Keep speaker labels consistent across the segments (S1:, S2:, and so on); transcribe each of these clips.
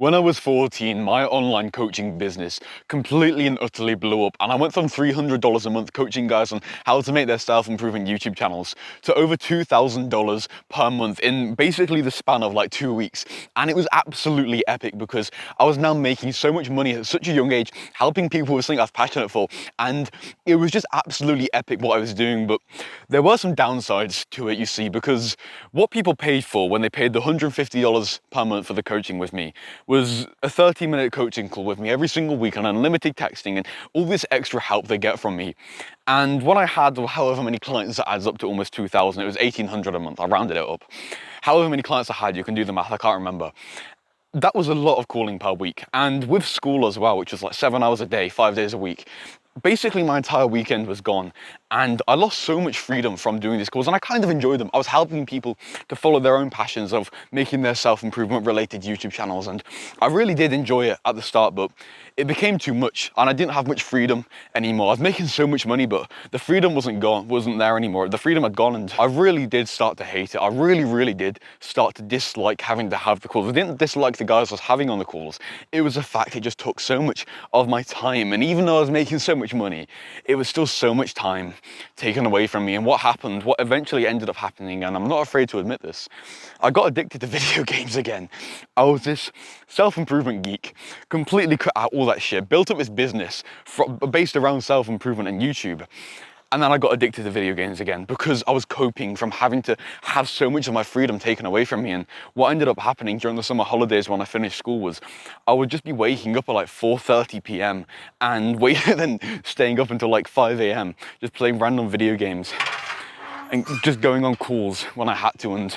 S1: When I was 14, my online coaching business completely and utterly blew up, and I went from $300 a month coaching guys on how to make their self-improvement YouTube channels to over $2,000 per month in basically the span of like 2 weeks. And it was absolutely epic because I was now making so much money at such a young age, helping people with something I was passionate for, and it was just absolutely epic what I was doing. But there were some downsides to it, you see, because what people paid for when they paid the $150 per month for the coaching with me was a 30-minute coaching call with me every single week and unlimited texting and all this extra help they get from me. And what I had, or however many clients, that adds up to almost 2,000. It was 1,800 a month. I rounded it up. However many clients I had, you can do the math, I can't remember. That was a lot of calling per week. And with school as well, which was like 7 hours a day, 5 days a week, basically my entire weekend was gone, and I lost so much freedom from doing these calls, and I kind of enjoyed them. I was helping people to follow their own passions of making their self-improvement related YouTube channels, and I really did enjoy it at the start, but it became too much and I didn't have much freedom anymore. I was making so much money, but the freedom wasn't there anymore. The freedom had gone, and I really did start to hate it. I really did start to dislike having to have the calls. I didn't dislike the guys I was having on the calls. It was a fact it just took so much of my time, and even though I was making so much money, it was still so much time taken away from me. And what eventually ended up happening, and I'm not afraid to admit this, I got addicted to video games again. I was this self-improvement geek, completely cut out all that shit, built up this business based around self-improvement and YouTube. And then I got addicted to video games again because I was coping from having to have so much of my freedom taken away from me. And what ended up happening during the summer holidays when I finished school was I would just be waking up at like 4:30 p.m. and then staying up until like 5 a.m. just playing random video games and just going on calls when I had to. And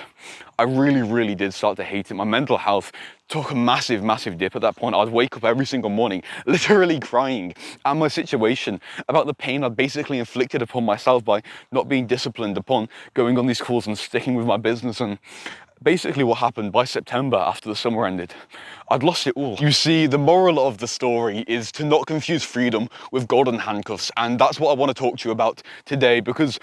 S1: I really did start to hate it. My mental health took a massive dip at that point. I'd wake up every single morning literally crying at my situation, about the pain I'd basically inflicted upon myself by not being disciplined, upon going on these calls and sticking with my business. And basically what happened by September, after the summer ended, I'd lost it all. You see, the moral of the story is to not confuse freedom with golden handcuffs, and that's what I want to talk to you about today, because,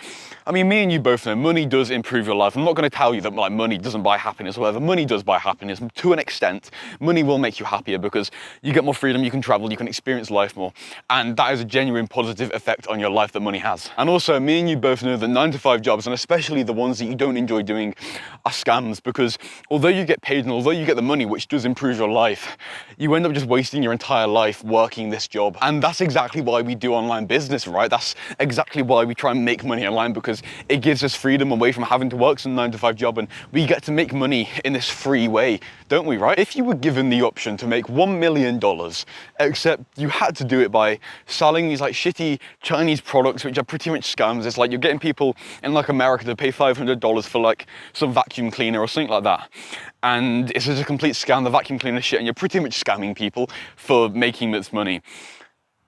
S1: I mean, me and you both know money does improve your life. I'm not going to tell you that like money doesn't buy happiness or whatever. Money does buy happiness to an extent. Money will make you happier because you get more freedom, you can travel, you can experience life more, and that is a genuine positive effect on your life that money has. And also, me and you both know that 9-to-5 jobs, and especially the ones that you don't enjoy doing, are scams, because although you get paid and although you get the money, which does improve your life, you end up just wasting your entire life working this job. And that's exactly why we do online business, right? That's exactly why we try and make money online, because it gives us freedom away from having to work some 9-to-5 job, and we get to make money in this free way, don't we, right? If you were given the option to make $1 million, except you had to do it by selling these like shitty Chinese products, which are pretty much scams. It's like you're getting people in like America to pay $500 for like some vacuum cleaner or something like that. And it's just a complete scam, the vacuum cleaner shit, and you're pretty much scamming people for making this money.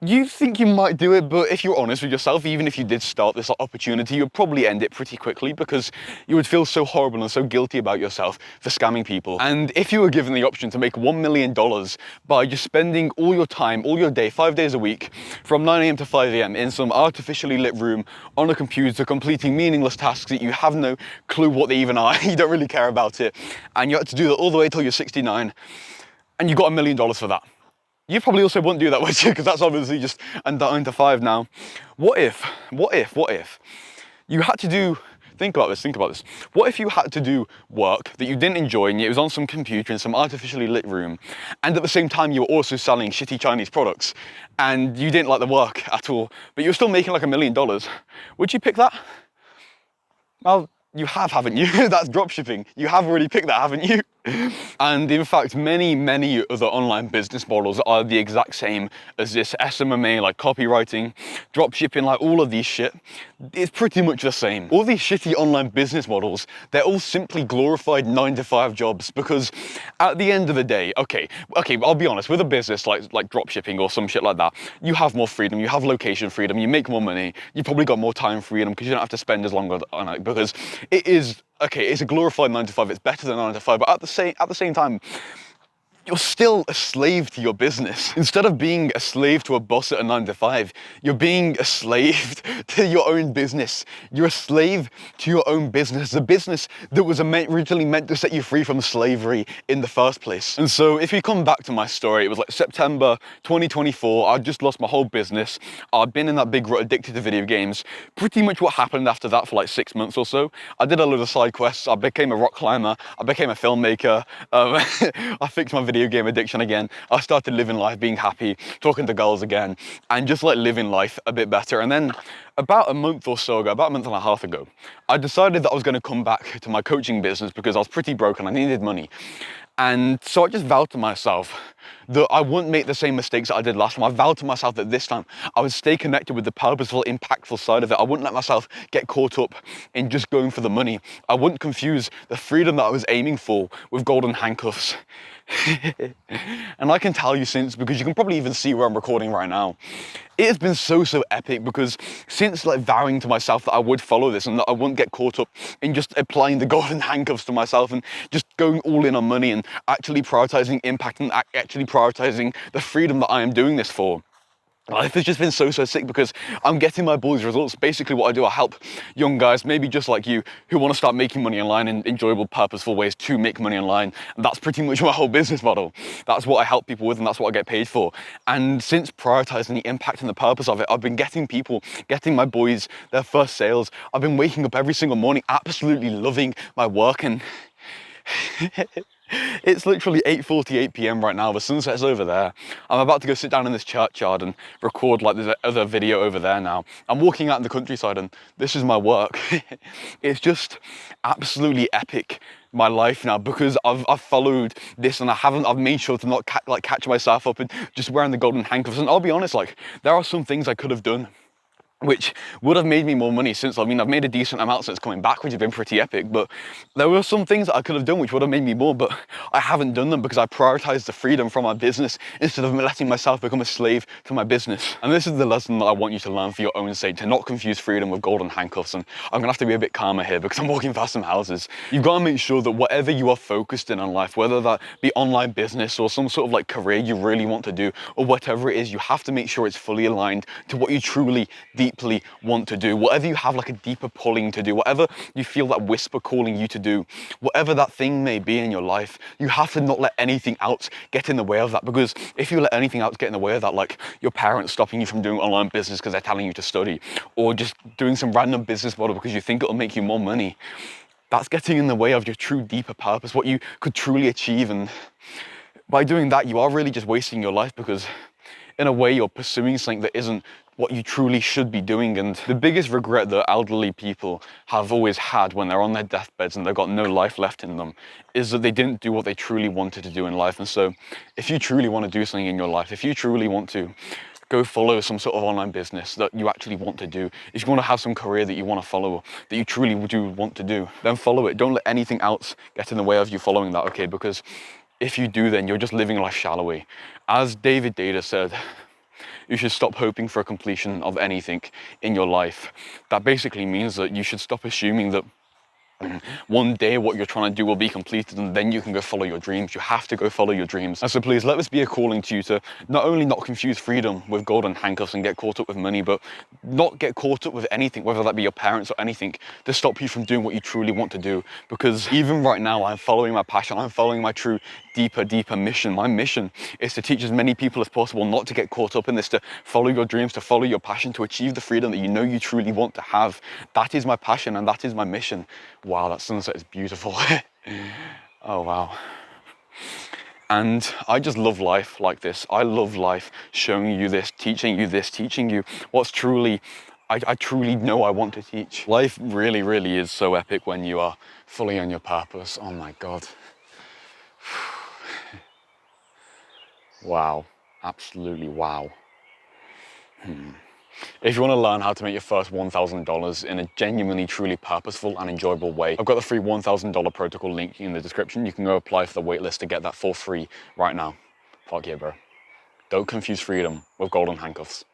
S1: You think you might do it, but if you're honest with yourself, even if you did start this opportunity, you'd probably end it pretty quickly, because you would feel so horrible and so guilty about yourself for scamming people. And if you were given the option to make $1 million by just spending all your time, all your day, 5 days a week, from 9 a.m. to 5 a.m. in some artificially lit room on a computer, completing meaningless tasks that you have no clue what they even are, you don't really care about it, and you had to do that all the way till you're 69, and you got $1 million for that. You probably also wouldn't do that, would you? Because that's obviously just a 9-to-5 now. What if you had to do, think about this. What if you had to do work that you didn't enjoy and it was on some computer in some artificially lit room, and at the same time you were also selling shitty Chinese products, and you didn't like the work at all, but you were still making like $1 million? Would you pick that? Well, you have, haven't you? That's dropshipping. You have already picked that, haven't you? And in fact, many other online business models are the exact same as this. SMMA, like copywriting, dropshipping, like all of these shit, it's pretty much the same. All these shitty online business models, they're all simply glorified 9-to-5 jobs, because at the end of the day, okay, I'll be honest, with a business like dropshipping or some shit like that, you have more freedom, you have location freedom, you make more money, you've probably got more time freedom because you don't have to spend as long on it, because it is, okay, it's a glorified 9-to-5, it's better than 9-to-5, but at the same time, you're still a slave to your business. Instead of being a slave to a boss at a 9 to 5, you're being a slave to your own business. You're a slave to your own business, a business that was originally meant to set you free from slavery in the first place. And so if you come back to my story, it was like September 2024, I'd just lost my whole business. I'd been in that big rut, addicted to video games. Pretty much what happened after that for like 6 months or so, I did a load of side quests. I became a rock climber. I became a filmmaker. I fixed my video game addiction again. I started living life, being happy, talking to girls again, and just like living life a bit better. And then about a month or so ago, about a month and a half ago, I decided that I was going to come back to my coaching business because I was pretty broken. I needed money. And so I just vowed to myself that I wouldn't make the same mistakes that I did last time. I vowed to myself that this time I would stay connected with the purposeful, impactful side of it. I wouldn't let myself get caught up in just going for the money. I wouldn't confuse the freedom that I was aiming for with golden handcuffs. And I can tell you since, because you can probably even see where I'm recording right now, it has been so epic, because since like vowing to myself that I would follow this and that I wouldn't get caught up in just applying the golden handcuffs to myself and just going all in on money and actually prioritizing impact and actually prioritizing the freedom that I am doing this for, life has just been so sick, because I'm getting my boys' results. Basically what I do, I help young guys, maybe just like you, who want to start making money online in enjoyable, purposeful ways to make money online. And that's pretty much my whole business model. That's what I help people with, and that's what I get paid for. And since prioritizing the impact and the purpose of it, I've been getting my boys their first sales. I've been waking up every single morning absolutely loving my work, and it's literally 8:48 p.m. right now. The sunset's over there. I'm about to go sit down in this churchyard and record like there's other video over there now. I'm walking out in the countryside and this is my work. It's just absolutely epic, my life now, because I've followed this and I've made sure to not catch myself up and just wearing the golden handcuffs. And I'll be honest, like there are some things I could have done which would have made me more money since, I mean, I've made a decent amount since coming back, which has been pretty epic, but there were some things that I could have done which would have made me more, but I haven't done them because I prioritized the freedom from my business instead of letting myself become a slave to my business. And this is the lesson that I want you to learn for your own sake, to not confuse freedom with golden handcuffs. And I'm gonna have to be a bit calmer here because I'm walking past some houses. You've got to make sure that whatever you are focused in life, whether that be online business or some sort of like career you really want to do, or whatever it is, you have to make sure it's fully aligned to what you truly deeply want to do. Whatever you have like a deeper pulling to do, whatever you feel that whisper calling you to do, whatever that thing may be in your life, you have to not let anything else get in the way of that. Because if you let anything else get in the way of that, like your parents stopping you from doing online business because they're telling you to study, or just doing some random business model because you think it'll make you more money, that's getting in the way of your true deeper purpose, what you could truly achieve. And by doing that, you are really just wasting your life, because in a way you're pursuing something that isn't what you truly should be doing. And the biggest regret that elderly people have always had when they're on their deathbeds and they've got no life left in them is that they didn't do what they truly wanted to do in life. And so if you truly want to do something in your life, if you truly want to go follow some sort of online business that you actually want to do, if you want to have some career that you want to follow, that you truly do want to do, then follow it. Don't let anything else get in the way of you following that, okay? Because if you do, then you're just living life shallowly. As David Data said, you should stop hoping for a completion of anything in your life. That basically means that you should stop assuming that one day what you're trying to do will be completed and then you can go follow your dreams. You have to go follow your dreams. And so please let this be a calling to you to not only not confuse freedom with golden handcuffs and get caught up with money, but not get caught up with anything, whether that be your parents or anything, to stop you from doing what you truly want to do. Because even right now, I'm following my passion. I'm following my true deeper mission. My mission is to teach as many people as possible not to get caught up in this, to follow your dreams, to follow your passion, to achieve the freedom that you know you truly want to have. That is my passion and that is my mission. Wow, that sunset is beautiful. Oh, wow. And I just love life like this. I love life showing you this, teaching you what's truly, I truly know I want to teach. Life really, really is so epic when you are fully on your purpose. Oh my God. Wow, absolutely wow. If you want to learn how to make your first $1,000 in a genuinely, truly purposeful and enjoyable way, I've got the free $1,000 protocol link in the description. You can go apply for the waitlist to get that for free right now. Fuck yeah, bro. Don't confuse freedom with golden handcuffs.